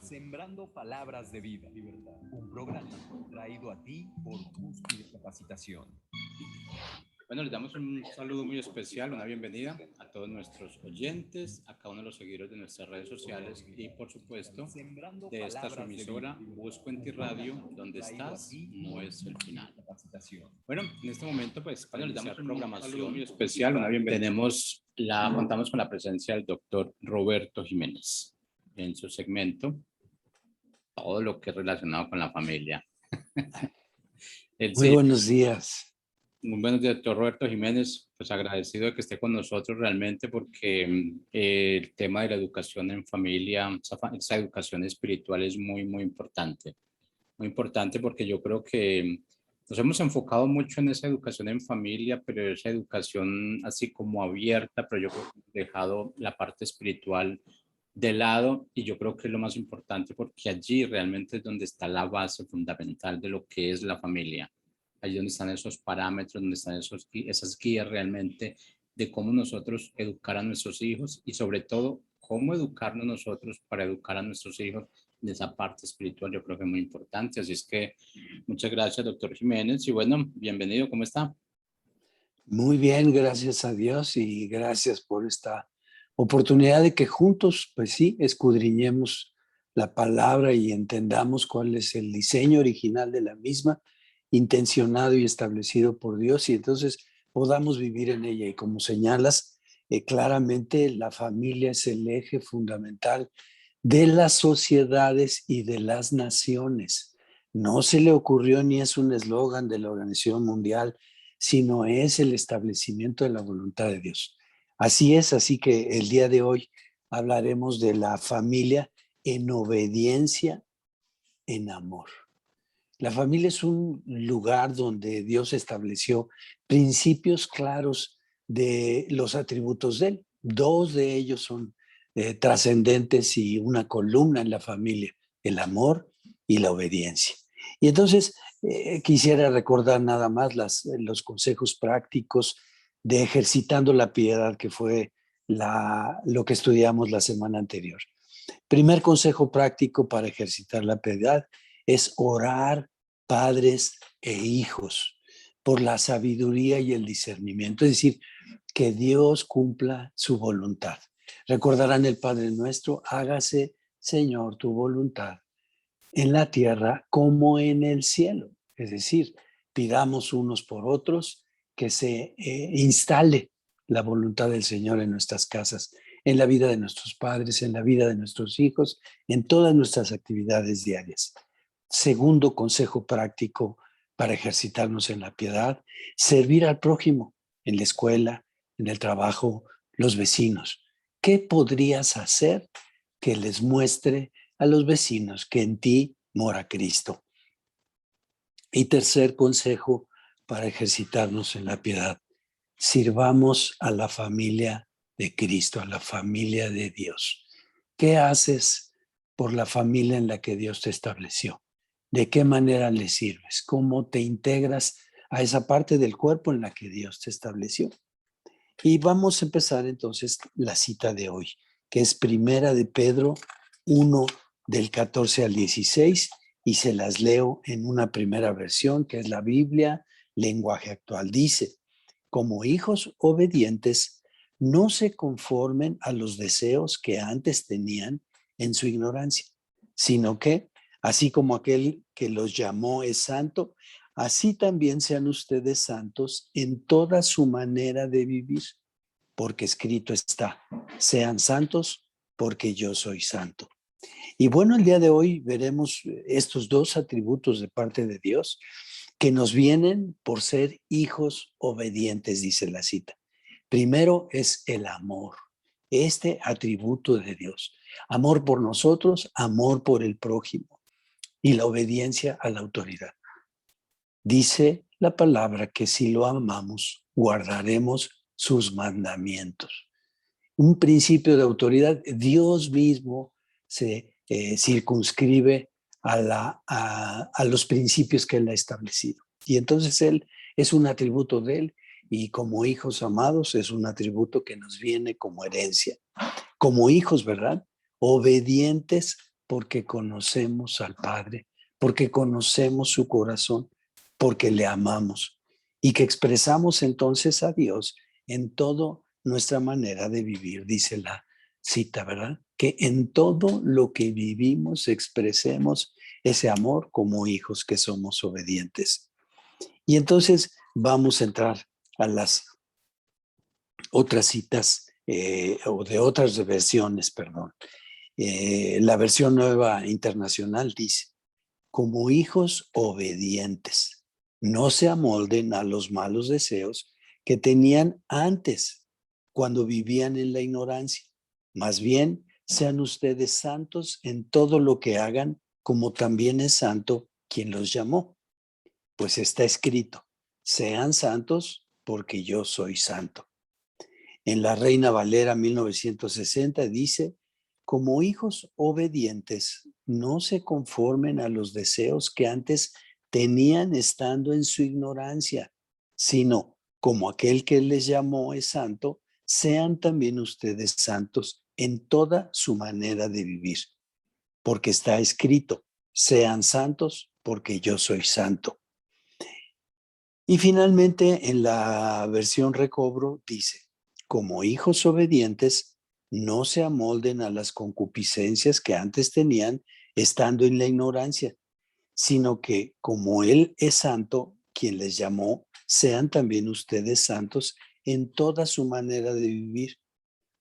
Sembrando palabras de vida, un programa traído a ti por Cúspide Capacitación. Bueno, les damos un saludo muy especial, una bienvenida a todos nuestros oyentes, a cada uno de los seguidores de nuestras redes sociales y, por supuesto, de esta su emisora, Busco en Ti Radio, donde estás, no es el final. Bueno, en este momento, pues, para iniciar programación muy especial, una bienvenida. Contamos con la presencia del doctor Roberto Jiménez en su segmento, todo lo que es relacionado con la familia. Muy buenos días. Muy buenos días, doctor Roberto Jiménez. Pues agradecido de que esté con nosotros realmente porque el tema de la educación en familia, esa educación espiritual es muy, muy importante. Muy importante porque yo creo que nos hemos enfocado mucho en esa educación en familia, pero esa educación así como abierta, pero yo creo que hemos dejado la parte espiritual de lado y yo creo que es lo más importante porque allí realmente es donde está la base fundamental de lo que es la familia. Allí donde están esos parámetros, donde están esas guías realmente de cómo nosotros educar a nuestros hijos y sobre todo cómo educarnos nosotros para educar a nuestros hijos de esa parte espiritual. Yo creo que es muy importante. Así es que muchas gracias, doctor Jiménez. Y bueno, bienvenido. ¿Cómo está? Muy bien, gracias a Dios y gracias por esta oportunidad de que juntos, pues sí, escudriñemos la palabra y entendamos cuál es el diseño original de la misma, intencionado y establecido por Dios, y entonces podamos vivir en ella. Y como señalas, claramente la familia es el eje fundamental de las sociedades y de las naciones. No se le ocurrió ni es un eslogan de la Organización Mundial, sino es el establecimiento de la voluntad de Dios. Así es, así que el día de hoy hablaremos de la familia en obediencia, en amor. La familia es un lugar donde Dios estableció principios claros de los atributos de Él. Dos de ellos son trascendentes y una columna en la familia: el amor y la obediencia. Y entonces quisiera recordar nada más los consejos prácticos de ejercitando la piedad, que fue lo que estudiamos la semana anterior. Primer consejo práctico para ejercitar la piedad es orar, padres e hijos, por la sabiduría y el discernimiento, es decir, que Dios cumpla su voluntad. Recordarán el Padre Nuestro: hágase, Señor, tu voluntad en la tierra como en el cielo. Es decir, pidamos unos por otros que se instale la voluntad del Señor en nuestras casas, en la vida de nuestros padres, en la vida de nuestros hijos, en todas nuestras actividades diarias. Segundo consejo práctico para ejercitarnos en la piedad: servir al prójimo en la escuela, en el trabajo, los vecinos. ¿Qué podrías hacer que les muestre a los vecinos que en ti mora Cristo? Y tercer consejo para ejercitarnos en la piedad: sirvamos a la familia de Cristo, a la familia de Dios. ¿Qué haces por la familia en la que Dios te estableció? ¿De qué manera le sirves? ¿Cómo te integras a esa parte del cuerpo en la que Dios te estableció? Y vamos a empezar entonces la cita de hoy, que es Primera de Pedro 1, del 14 al 16, y se las leo en una primera versión, que es la Biblia, lenguaje actual. Dice: como hijos obedientes, no se conformen a los deseos que antes tenían en su ignorancia, sino que, así como aquel que los llamó es santo, así también sean ustedes santos en toda su manera de vivir, porque escrito está: sean santos porque yo soy santo. Y bueno, el día de hoy veremos estos dos atributos de parte de Dios que nos vienen por ser hijos obedientes, dice la cita. Primero es el amor, este atributo de Dios: amor por nosotros, amor por el prójimo, y la obediencia a la autoridad. Dice la palabra que si lo amamos, guardaremos sus mandamientos. Un principio de autoridad. Dios mismo se circunscribe a los principios que Él ha establecido. Y entonces Él es un atributo de Él, y como hijos amados es un atributo que nos viene como herencia. Como hijos, ¿verdad? Obedientes porque conocemos al Padre, porque conocemos su corazón, porque le amamos y que expresamos entonces a Dios en toda nuestra manera de vivir, dice la cita, ¿verdad? Que en todo lo que vivimos expresemos ese amor como hijos que somos obedientes. Y entonces vamos a entrar a las otras citas o de otras versiones, perdón. La versión nueva internacional dice, como hijos obedientes, no se amolden a los malos deseos que tenían antes cuando vivían en la ignorancia. Más bien, sean ustedes santos en todo lo que hagan, como también es santo quien los llamó. Pues está escrito, sean santos porque yo soy santo. En la Reina Valera 1960 dice, como hijos obedientes, no se conformen a los deseos que antes tenían estando en su ignorancia, sino como aquel que les llamó es santo, sean también ustedes santos en toda su manera de vivir. Porque está escrito, sean santos porque yo soy santo. Y finalmente en la versión Recobro dice, como hijos obedientes, no se amolden a las concupiscencias que antes tenían estando en la ignorancia, sino que como Él es santo, quien les llamó, sean también ustedes santos en toda su manera de vivir,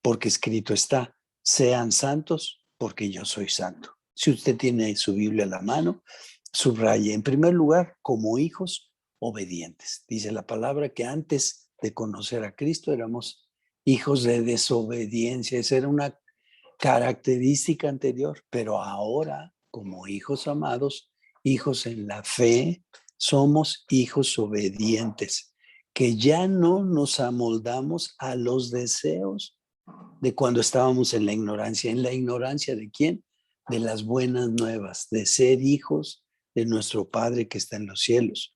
porque escrito está, sean santos porque yo soy santo. Si usted tiene su Biblia a la mano, subraye en primer lugar, como hijos obedientes. Dice la palabra que antes de conocer a Cristo éramos hijos de desobediencia. Esa era una característica anterior, pero ahora, como hijos amados, hijos en la fe, somos hijos obedientes, que ya no nos amoldamos a los deseos de cuando estábamos en la ignorancia. ¿En la ignorancia de quién? De las buenas nuevas, de ser hijos de nuestro Padre que está en los cielos.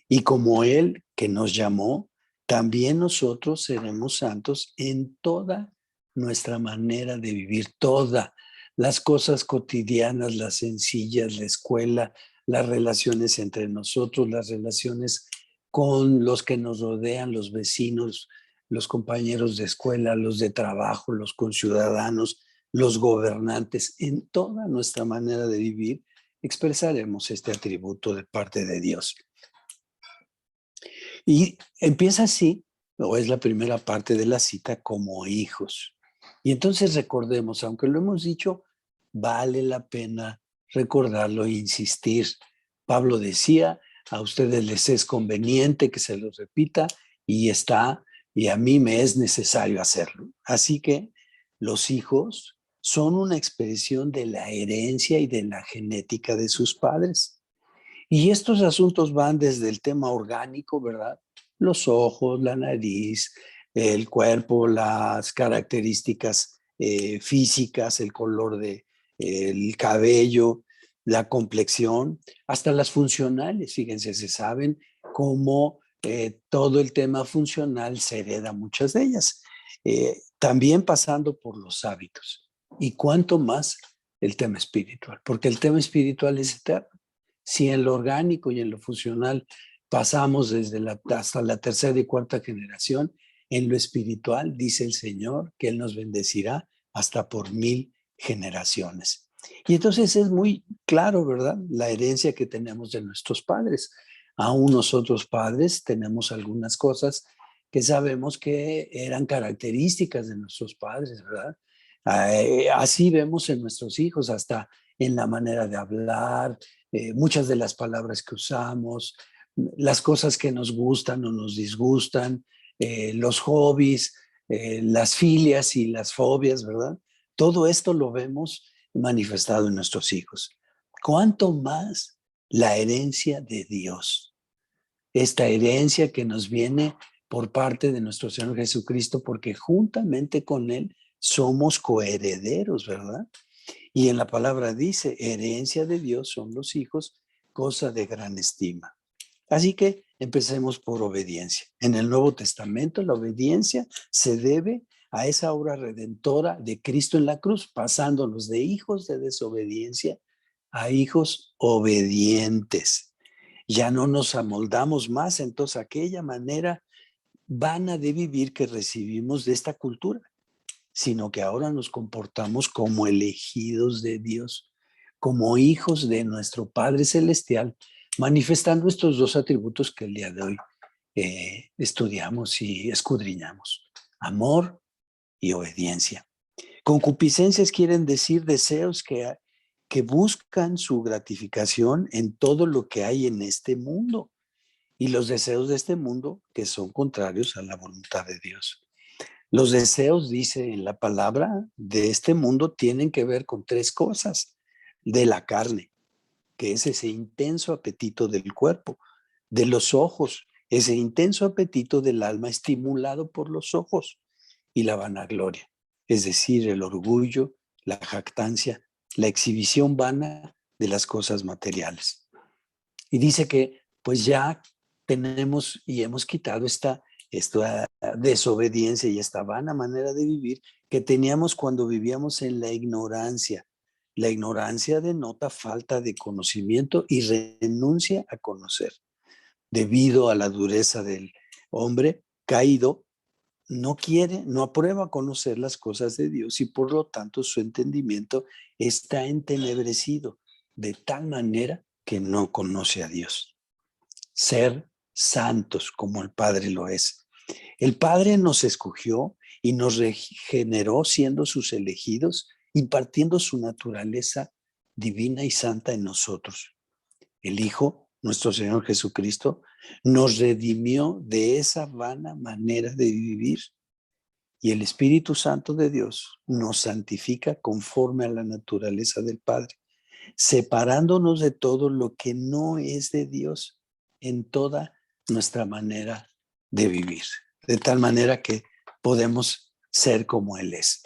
Y como Él que nos llamó, también nosotros seremos santos en toda nuestra manera de vivir, todas las cosas cotidianas, las sencillas, la escuela, las relaciones entre nosotros, las relaciones con los que nos rodean, los vecinos, los compañeros de escuela, los de trabajo, los conciudadanos, los gobernantes, en toda nuestra manera de vivir, expresaremos este atributo de parte de Dios. Y empieza así, o es la primera parte de la cita, como hijos. Y entonces recordemos, aunque lo hemos dicho, vale la pena recordarlo e insistir. Pablo decía, a ustedes les es conveniente que se los repita y a mí me es necesario hacerlo. Así que los hijos son una expresión de la herencia y de la genética de sus padres. Y estos asuntos van desde el tema orgánico, ¿verdad? Los ojos, la nariz, el cuerpo, las características físicas, el color del cabello, la complexión, hasta las funcionales. Fíjense, se saben cómo todo el tema funcional se hereda muchas de ellas. También pasando por los hábitos. Y cuánto más el tema espiritual, porque el tema espiritual es eterno. Si en lo orgánico y en lo funcional pasamos hasta la tercera y cuarta generación, en lo espiritual dice el Señor que Él nos bendecirá hasta por 1000 generaciones. Y entonces es muy claro, ¿verdad? La herencia que tenemos de nuestros padres. Aún nosotros padres tenemos algunas cosas que sabemos que eran características de nuestros padres, ¿verdad? Así vemos en nuestros hijos, hasta en la manera de hablar, muchas de las palabras que usamos, las cosas que nos gustan o nos disgustan, los hobbies, las filias y las fobias, ¿verdad? Todo esto lo vemos manifestado en nuestros hijos. ¿Cuánto más la herencia de Dios? Esta herencia que nos viene por parte de nuestro Señor Jesucristo, porque juntamente con Él somos coherederos, ¿verdad? Y en la palabra dice, herencia de Dios son los hijos, cosa de gran estima. Así que empecemos por obediencia. En el Nuevo Testamento la obediencia se debe a esa obra redentora de Cristo en la cruz, pasándonos de hijos de desobediencia a hijos obedientes. Ya no nos amoldamos más entonces a aquella manera vana de vivir que recibimos de esta cultura, sino que ahora nos comportamos como elegidos de Dios, como hijos de nuestro Padre Celestial, manifestando estos dos atributos que el día de hoy estudiamos y escudriñamos: amor y obediencia. Concupiscencias quieren decir deseos que buscan su gratificación en todo lo que hay en este mundo, y los deseos de este mundo que son contrarios a la voluntad de Dios. Los deseos, dice en la palabra, de este mundo tienen que ver con tres cosas: de la carne, que es ese intenso apetito del cuerpo; de los ojos, ese intenso apetito del alma estimulado por los ojos; y la vanagloria, es decir, el orgullo, la jactancia, la exhibición vana de las cosas materiales. Y dice que pues ya tenemos y hemos quitado esta desobediencia y esta vana manera de vivir que teníamos cuando vivíamos en la ignorancia. La ignorancia denota falta de conocimiento y renuncia a conocer. Debido a la dureza del hombre caído, no quiere, no aprueba conocer las cosas de Dios, y por lo tanto su entendimiento está entenebrecido de tal manera que no conoce a Dios. Ser santos como el Padre lo es. El Padre nos escogió y nos regeneró siendo sus elegidos, impartiendo su naturaleza divina y santa en nosotros. El Hijo, nuestro Señor Jesucristo, nos redimió de esa vana manera de vivir, y el Espíritu Santo de Dios nos santifica conforme a la naturaleza del Padre, separándonos de todo lo que no es de Dios en toda nuestra manera de vivir, de tal manera que podemos ser como Él es.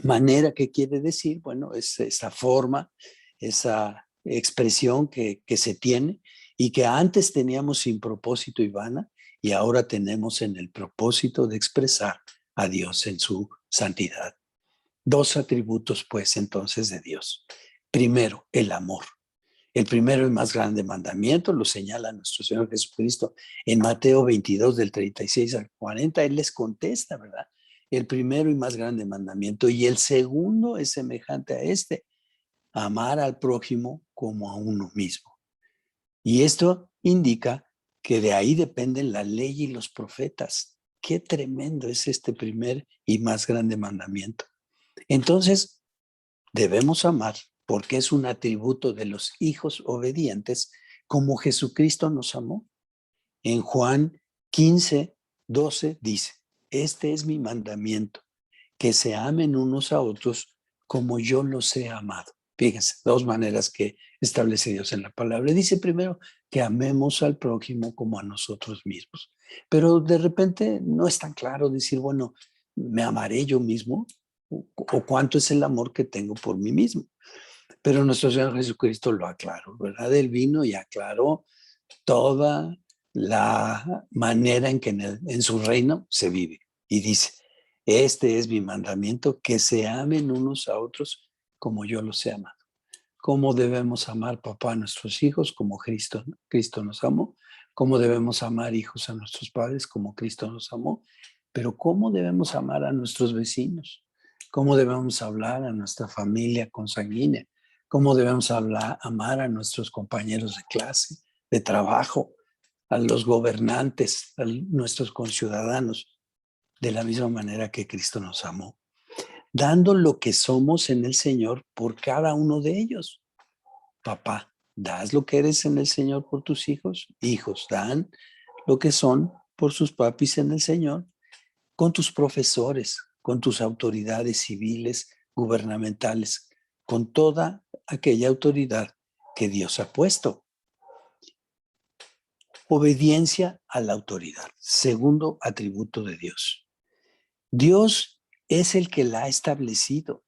Manera que quiere decir, bueno, es esa forma, esa expresión que se tiene y que antes teníamos sin propósito y vana, y ahora tenemos en el propósito de expresar a Dios en su santidad. Dos atributos, pues, entonces, de Dios. Primero, el amor. El primero y más grande mandamiento lo señala nuestro Señor Jesucristo en Mateo 22, del 36 al 40. Él les contesta, ¿verdad? El primero y más grande mandamiento. Y el segundo es semejante a este: amar al prójimo como a uno mismo. Y esto indica que de ahí dependen la ley y los profetas. Qué tremendo es este primer y más grande mandamiento. Entonces, debemos amar porque es un atributo de los hijos obedientes, como Jesucristo nos amó. En Juan 15, 12 dice: este es mi mandamiento, que se amen unos a otros como yo los he amado. Fíjense, dos maneras que establece Dios en la palabra. Dice primero que amemos al prójimo como a nosotros mismos. Pero de repente no es tan claro decir, bueno, ¿me amaré yo mismo? ¿O cuánto es el amor que tengo por mí mismo? Pero nuestro Señor Jesucristo lo aclaró, ¿verdad? Él vino y aclaró toda la manera en que en su reino se vive. Y dice: este es mi mandamiento, que se amen unos a otros como yo los he amado. ¿Cómo debemos amar, papá, a nuestros hijos? Como Cristo nos amó. ¿Cómo debemos amar, hijos, a nuestros padres? Como Cristo nos amó. Pero ¿cómo debemos amar a nuestros vecinos? ¿Cómo debemos hablar a nuestra familia consanguínea? ¿Cómo debemos amar a nuestros compañeros de clase, de trabajo, a los gobernantes, a nuestros conciudadanos? De la misma manera que Cristo nos amó, dando lo que somos en el Señor por cada uno de ellos. Papá, ¿das lo que eres en el Señor por tus hijos? Hijos, ¿dan lo que son por sus papis en el Señor? Con tus profesores, con tus autoridades civiles, gubernamentales, con toda aquella autoridad que Dios ha puesto. Obediencia a la autoridad, segundo atributo de Dios. Dios es el que la ha establecido.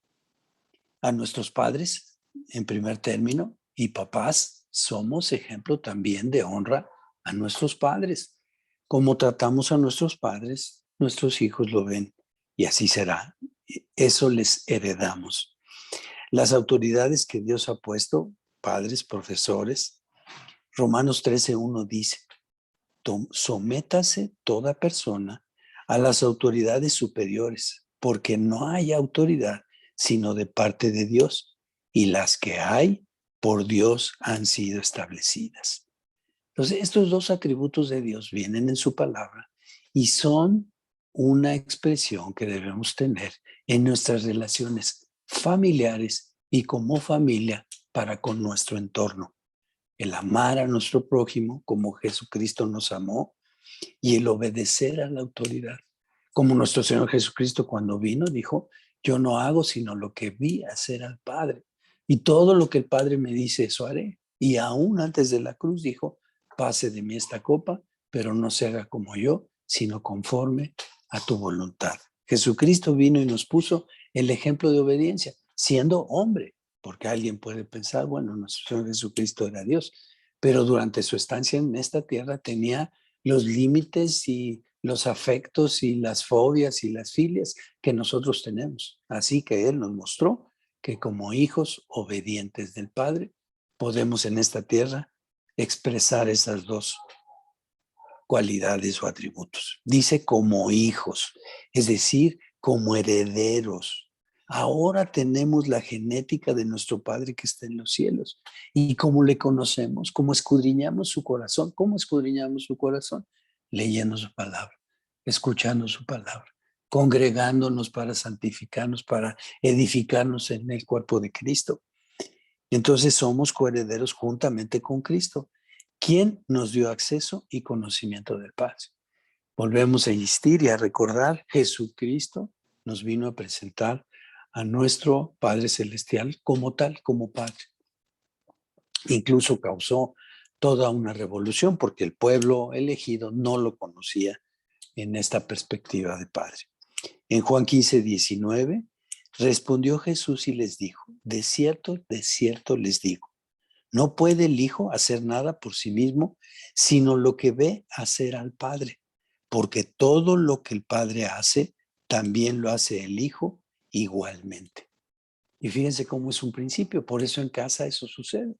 A nuestros padres, en primer término, y papás, somos ejemplo también de honra a nuestros padres. Como tratamos a nuestros padres, nuestros hijos lo ven y así será. Eso les heredamos. Las autoridades que Dios ha puesto, padres, profesores, Romanos 13:1 dice, sométase toda persona a las autoridades superiores, porque no hay autoridad sino de parte de Dios, y las que hay por Dios han sido establecidas. Entonces, estos dos atributos de Dios vienen en su palabra y son una expresión que debemos tener en nuestras relaciones familiares y como familia para con nuestro entorno. El amar a nuestro prójimo como Jesucristo nos amó y el obedecer a la autoridad. Como nuestro Señor Jesucristo cuando vino dijo, yo no hago sino lo que vi hacer al Padre. Y todo lo que el Padre me dice, eso haré. Y aún antes de la cruz dijo, pase de mí esta copa, pero no se haga como yo, sino conforme a tu voluntad. Jesucristo vino y nos puso el ejemplo de obediencia, siendo hombre, porque alguien puede pensar, bueno, nuestro Señor Jesucristo era Dios, pero durante su estancia en esta tierra tenía los límites y los afectos y las fobias y las filias que nosotros tenemos. Así que Él nos mostró que como hijos obedientes del Padre, podemos en esta tierra expresar esas dos cualidades o atributos. Dice como hijos, es decir, como herederos. Ahora tenemos la genética de nuestro Padre que está en los cielos. Y como le conocemos, como escudriñamos su corazón, ¿cómo escudriñamos su corazón? Leyendo su palabra, escuchando su palabra, congregándonos para santificarnos, para edificarnos en el cuerpo de Cristo. Entonces somos coherederos juntamente con Cristo, quien nos dio acceso y conocimiento del Padre. Volvemos a insistir y a recordar, Jesucristo nos vino a presentar a nuestro Padre Celestial como tal, como Padre. Incluso causó toda una revolución porque el pueblo elegido no lo conocía en esta perspectiva de Padre. En Juan 15:19, respondió Jesús y les dijo, de cierto les digo, no puede el Hijo hacer nada por sí mismo, sino lo que ve hacer al Padre, porque todo lo que el Padre hace, también lo hace el Hijo igualmente. Y fíjense cómo es un principio, por eso en casa eso sucede.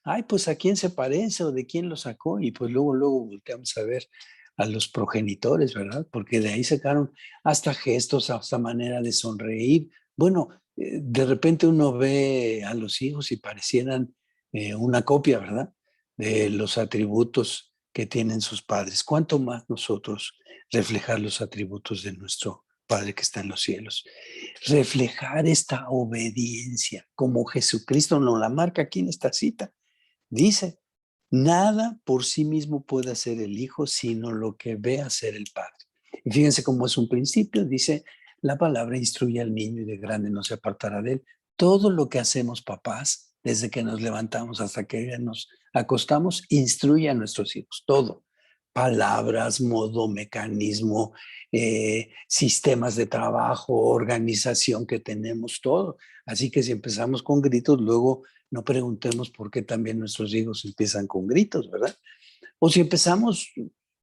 Ay, pues ¿a quién se parece o de quién lo sacó? Y pues luego volteamos a ver a los progenitores, ¿verdad? Porque de ahí sacaron hasta gestos, hasta manera de sonreír. Bueno, de repente uno ve a los hijos y parecieran una copia, ¿verdad? De los atributos que tienen sus padres. ¿Cuánto más nosotros reflejar los atributos de nuestro Padre que está en los cielos? Reflejar esta obediencia, como Jesucristo nos la marca aquí en esta cita. Dice, nada por sí mismo puede hacer el Hijo, sino lo que ve hacer el Padre. Y fíjense cómo es un principio, dice, la palabra instruye al niño y de grande no se apartará de él. Todo lo que hacemos papás, desde que nos levantamos hasta que nos acostamos, instruye a nuestros hijos, todo. Palabras, modo, mecanismo, sistemas de trabajo, organización que tenemos, todo. Así que si empezamos con gritos, luego no preguntemos por qué también nuestros hijos empiezan con gritos, ¿verdad? O si empezamos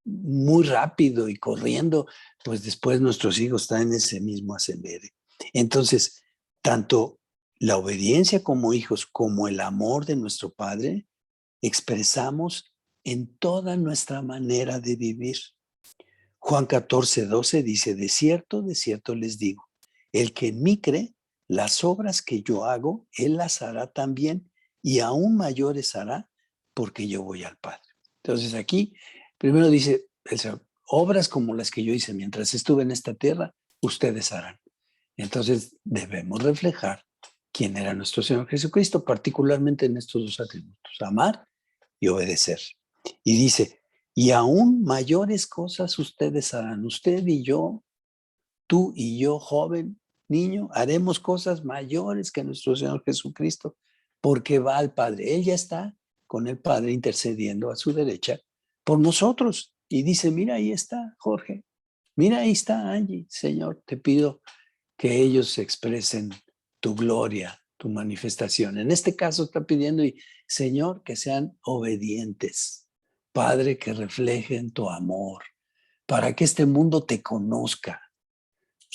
muy rápido y corriendo, pues después nuestros hijos están en ese mismo acelere. Entonces, tanto la obediencia como hijos, como el amor de nuestro Padre, expresamos en toda nuestra manera de vivir. Juan 14:12 dice, de cierto les digo, el que en mí cree, las obras que yo hago, él las hará también y aún mayores hará porque yo voy al Padre. Entonces aquí, primero dice, obras como las que yo hice mientras estuve en esta tierra, ustedes harán. Entonces debemos reflejar quién era nuestro Señor Jesucristo, particularmente en estos dos atributos, amar y obedecer. Y dice, y aún mayores cosas ustedes harán. Usted y yo, tú y yo, joven, niño, haremos cosas mayores que nuestro Señor Jesucristo, porque va al Padre. Él ya está con el Padre intercediendo a su derecha por nosotros. Y dice, mira, ahí está Jorge, mira, ahí está Angie. Señor, te pido que ellos expresen tu gloria, tu manifestación. En este caso está pidiendo, y Señor, que sean obedientes. Padre, que reflejen tu amor, para que este mundo te conozca.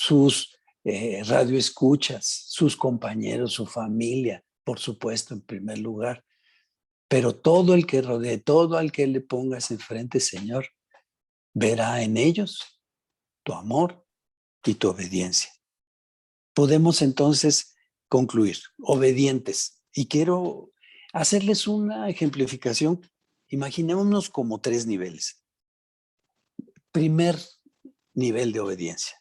sus radioescuchas, sus compañeros, su familia, por supuesto, en primer lugar. Pero todo el que rodee, todo al que le pongas enfrente, Señor, verá en ellos tu amor y tu obediencia. Podemos entonces concluir, obedientes. Y quiero hacerles una ejemplificación. Imaginémonos como 3 niveles. Primer nivel de obediencia,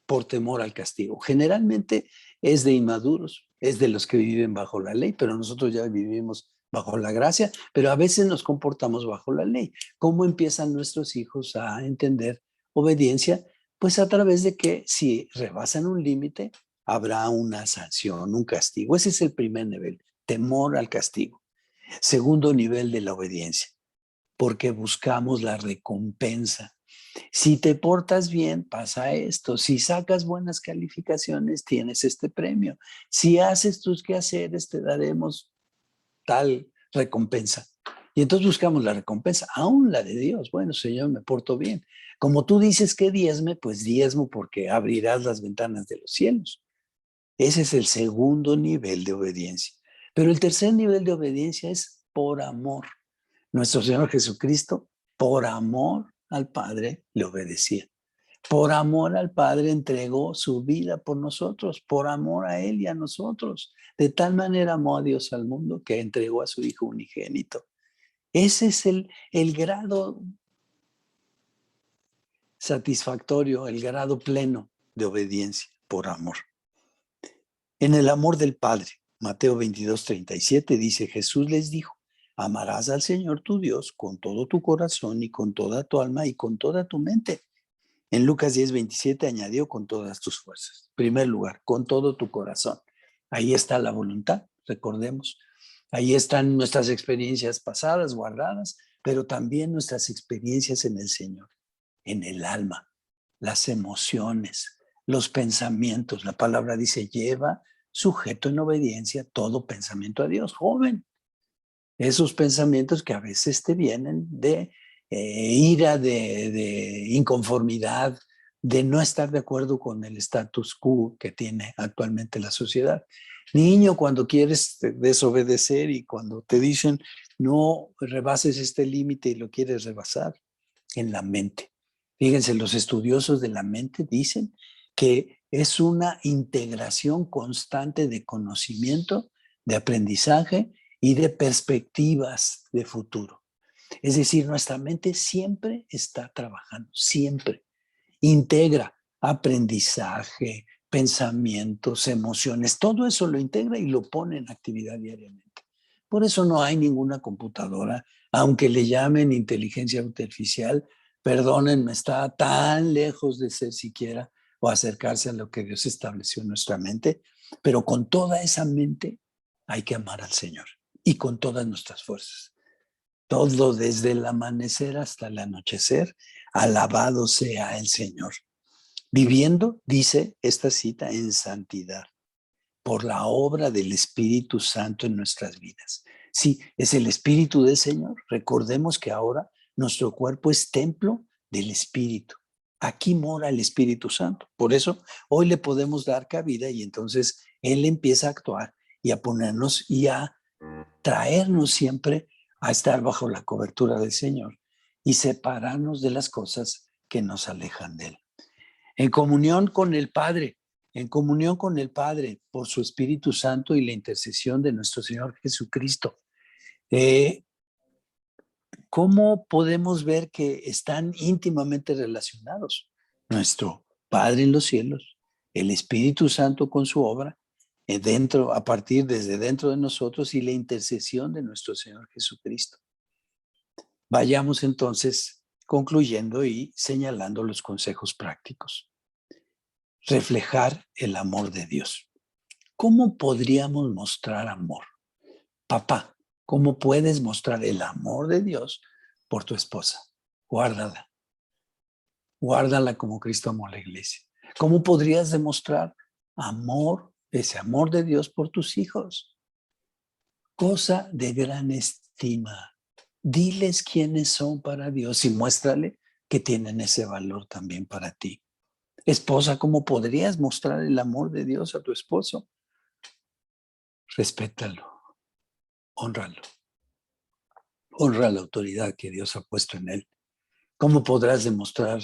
por temor al castigo. Generalmente es de inmaduros, es de los que viven bajo la ley, pero nosotros ya vivimos bajo la gracia, pero a veces nos comportamos bajo la ley. ¿Cómo empiezan nuestros hijos a entender obediencia? Pues a través de que si rebasan un límite, habrá una sanción, un castigo. Ese es el primer nivel, temor al castigo. Segundo nivel de la obediencia, porque buscamos la recompensa. Si te portas bien, pasa esto. Si sacas buenas calificaciones, tienes este premio. Si haces tus quehaceres, te daremos tal recompensa. Y entonces buscamos la recompensa, aún la de Dios. Bueno, Señor, me porto bien. Como tú dices que diezme, pues diezmo porque abrirás las ventanas de los cielos. Ese es el segundo nivel de obediencia. Pero el tercer nivel de obediencia es por amor. Nuestro Señor Jesucristo, por amor al Padre, le obedecía. Por amor al Padre entregó su vida por nosotros, por amor a Él y a nosotros. De tal manera amó a Dios al mundo que entregó a su Hijo unigénito. Ese es el grado satisfactorio, el grado pleno de obediencia por amor. En el amor del Padre, Mateo 22:37 dice, Jesús les dijo, amarás al Señor tu Dios con todo tu corazón y con toda tu alma y con toda tu mente. En Lucas 10:27 añadió con todas tus fuerzas. En primer lugar, con todo tu corazón. Ahí está la voluntad, recordemos. Ahí están nuestras experiencias pasadas guardadas, pero también nuestras experiencias en el Señor, en el alma, las emociones, los pensamientos. La palabra dice, lleva sujeto en obediencia todo pensamiento a Dios. Joven, esos pensamientos que a veces te vienen de ira, de inconformidad, de no estar de acuerdo con el status quo que tiene actualmente la sociedad. Niño, cuando quieres desobedecer y cuando te dicen no rebases este límite y lo quieres rebasar, en la mente. Fíjense, los estudiosos de la mente dicen que es una integración constante de conocimiento, de aprendizaje y de perspectivas de futuro. Es decir, nuestra mente siempre está trabajando, siempre. Integra aprendizaje, pensamientos, emociones, todo eso lo integra y lo pone en actividad diariamente. Por eso no hay ninguna computadora, aunque le llamen inteligencia artificial, perdónenme, está tan lejos de ser siquiera o acercarse a lo que Dios estableció en nuestra mente, pero con toda esa mente hay que amar al Señor y con todas nuestras fuerzas. Todo desde el amanecer hasta el anochecer, alabado sea el Señor. Viviendo, dice esta cita, en santidad, por la obra del Espíritu Santo en nuestras vidas. Sí, es el Espíritu del Señor. Recordemos que ahora nuestro cuerpo es templo del Espíritu. Aquí mora el Espíritu Santo. Por eso hoy le podemos dar cabida y entonces Él empieza a actuar y a ponernos y a traernos siempre a estar bajo la cobertura del Señor y separarnos de las cosas que nos alejan de Él. En comunión con el Padre, por su Espíritu Santo y la intercesión de nuestro Señor Jesucristo. ¿Cómo podemos ver que están íntimamente relacionados? Nuestro Padre en los cielos, el Espíritu Santo con su obra, desde dentro de nosotros y la intercesión de nuestro Señor Jesucristo. Vayamos entonces concluyendo y señalando los consejos prácticos. Reflejar el amor de Dios. ¿Cómo podríamos mostrar amor? Papá, ¿cómo puedes mostrar el amor de Dios por tu esposa? Guárdala. Guárdala como Cristo amó a la iglesia. ¿Cómo podrías demostrar amor, ese amor de Dios por tus hijos? Cosa de gran estima. Diles quiénes son para Dios y muéstrale que tienen ese valor también para ti. Esposa, ¿cómo podrías mostrar el amor de Dios a tu esposo? Respétalo, hónralo. Honra la autoridad que Dios ha puesto en él. ¿Cómo podrás demostrar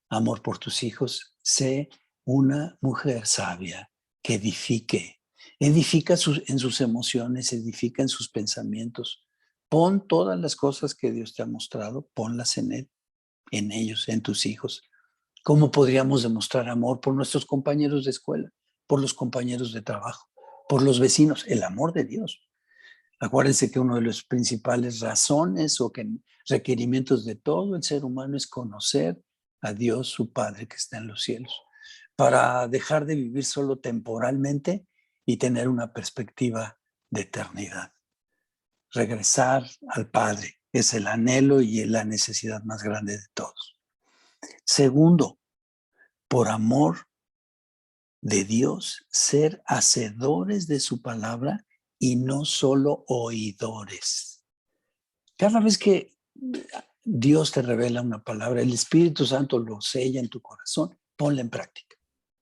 amor por tus hijos? Sé una mujer sabia que edifique. Edifica en sus emociones, edifica en sus pensamientos. Pon todas las cosas que Dios te ha mostrado, ponlas en él, en ellos, en tus hijos. ¿Cómo podríamos demostrar amor por nuestros compañeros de escuela, por los compañeros de trabajo, por los vecinos? El amor de Dios. Acuérdense que uno de los principales razones o requerimientos de todo el ser humano es conocer a Dios, su Padre que está en los cielos, para dejar de vivir solo temporalmente y tener una perspectiva de eternidad. Regresar al Padre es el anhelo y la necesidad más grande de todos. Segundo, por amor de Dios, ser hacedores de su palabra y no solo oidores. Cada vez que Dios te revela una palabra, el Espíritu Santo lo sella en tu corazón, ponla en práctica.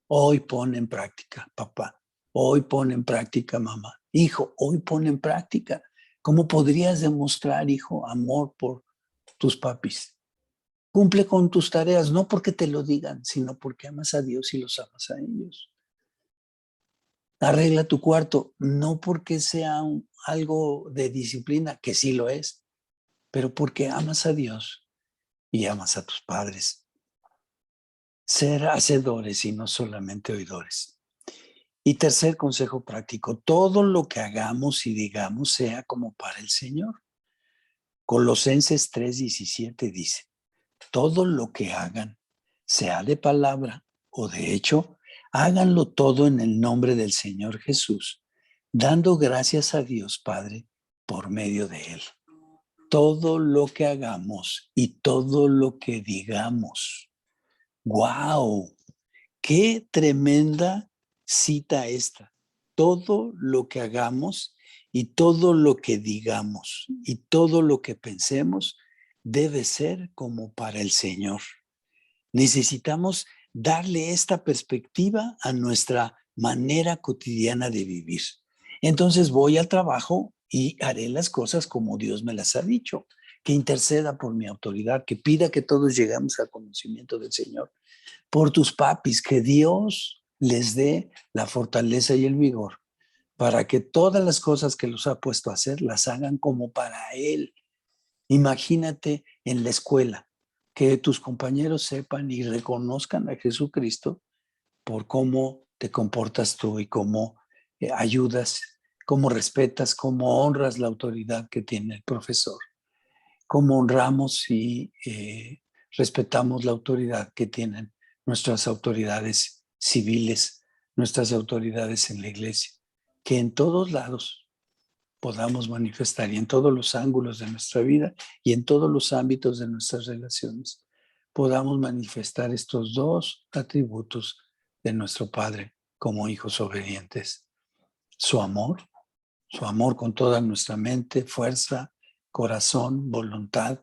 Hoy pon en práctica, papá. Hoy pon en práctica, mamá. Hijo, hoy pon en práctica. ¿Cómo podrías demostrar, hijo, amor por tus papis? Cumple con tus tareas, no porque te lo digan, sino porque amas a Dios y los amas a ellos. Arregla tu cuarto, no porque sea algo de disciplina, que sí lo es, pero porque amas a Dios y amas a tus padres. Ser hacedores y no solamente oidores. Y tercer consejo práctico, todo lo que hagamos y digamos sea como para el Señor. Colosenses 3:17 dice, todo lo que hagan, sea de palabra o de hecho, háganlo todo en el nombre del Señor Jesús, dando gracias a Dios Padre por medio de Él. Todo lo que hagamos y todo lo que digamos. ¡Guau! ¡Qué tremenda cita esta! Todo lo que hagamos y todo lo que digamos y todo lo que pensemos debe ser como para el Señor. Necesitamos darle esta perspectiva a nuestra manera cotidiana de vivir. Entonces voy al trabajo y haré las cosas como Dios me las ha dicho, que interceda por mi autoridad, que pida que todos lleguemos al conocimiento del Señor. Por tus papis, que Dios les dé la fortaleza y el vigor para que todas las cosas que los ha puesto a hacer las hagan como para Él. Imagínate en la escuela, que tus compañeros sepan y reconozcan a Jesucristo por cómo te comportas tú y cómo ayudas, cómo respetas, cómo honras la autoridad que tiene el profesor, cómo honramos y respetamos la autoridad que tienen nuestras autoridades civiles, nuestras autoridades en la iglesia, que en todos lados podamos manifestar y en todos los ángulos de nuestra vida y en todos los ámbitos de nuestras relaciones podamos manifestar estos dos atributos de nuestro Padre como hijos obedientes. Su amor con toda nuestra mente, fuerza, corazón, voluntad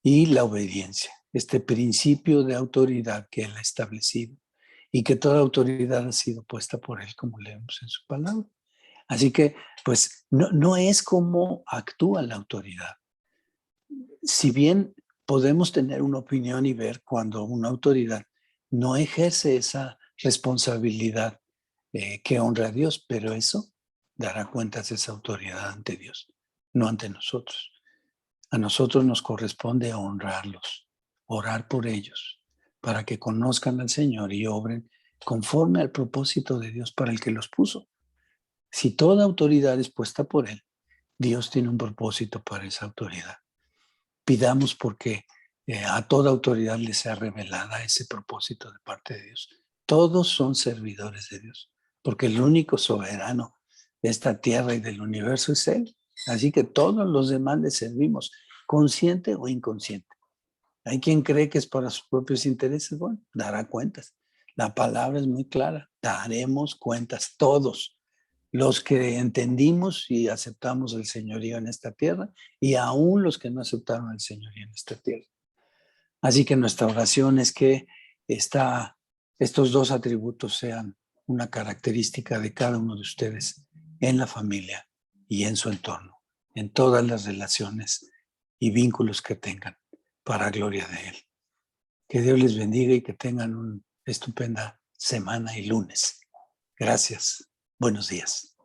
y la obediencia, este principio de autoridad que Él ha establecido y que toda autoridad ha sido puesta por Él, como leemos en su palabra. Así que, pues, no es como actúa la autoridad. Si bien podemos tener una opinión y ver cuando una autoridad no ejerce esa responsabilidad que honra a Dios, pero eso dará cuentas de esa autoridad ante Dios, no ante nosotros. A nosotros nos corresponde honrarlos, orar por ellos, para que conozcan al Señor y obren conforme al propósito de Dios para el que los puso. Si toda autoridad es puesta por Él, Dios tiene un propósito para esa autoridad. Pidamos porque a toda autoridad le sea revelada ese propósito de parte de Dios. Todos son servidores de Dios, porque el único soberano de esta tierra y del universo es Él. Así que todos los demás le servimos, consciente o inconsciente. Hay quien cree que es para sus propios intereses. Bueno, dará cuentas. La palabra es muy clara. Daremos cuentas todos. Los que entendimos y aceptamos el señorío en esta tierra y aún los que no aceptaron el señorío en esta tierra. Así que nuestra oración es que esta estos dos atributos sean una característica de cada uno de ustedes en la familia y en su entorno, en todas las relaciones y vínculos que tengan, para gloria de Él. Que Dios les bendiga y que tengan una estupenda semana y lunes. Gracias. Buenos días.